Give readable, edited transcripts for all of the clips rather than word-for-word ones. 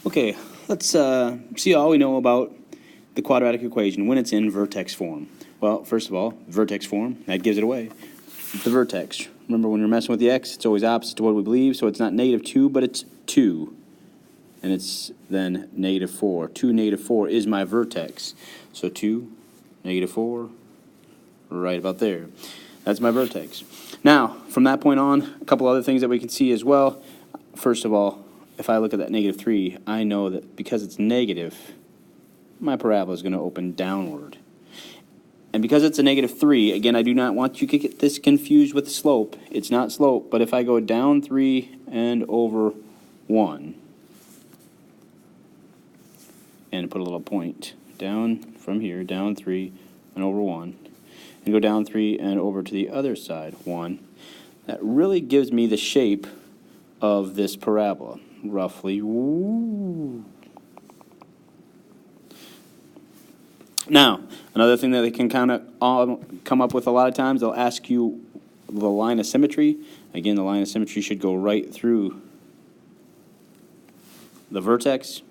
Okay, let's see all we know about the quadratic equation when it's in vertex form. Well, first of all, vertex form, that gives it away. The vertex. Remember, when you're messing with the x, it's always opposite to what we believe, so it's not -2, but it's 2. And it's then -4. 2, -4 is my vertex. So 2, -4, right about there. That's my vertex. Now, from that point on, a couple other things that we can see as well. First of all, if I look at that -3, I know that because it's negative, my parabola is going to open downward. And because it's a -3, again, I do not want you to get this confused with slope. It's not slope, but if I go down 3 and over 1, and put a little point down from here, down 3 and over 1, and go down 3 and over to the other side, 1, that really gives me the shape of this parabola, roughly. Ooh. Now, another thing that they can kind of come up with a lot of times, they'll ask you the line of symmetry. Again, the line of symmetry should go right through the vertex.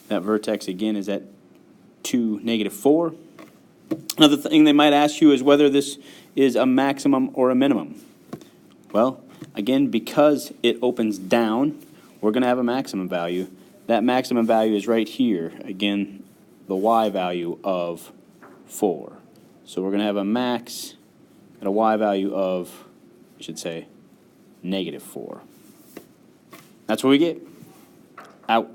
That vertex, again, is at 2, -4. Another thing they might ask you is whether this is a maximum or a minimum. Well, again, because it opens down, we're going to have a maximum value. That maximum value is right here. Again, the y value of 4. So we're going to have a max at a y value of, I should say, -4. That's what we get. Out.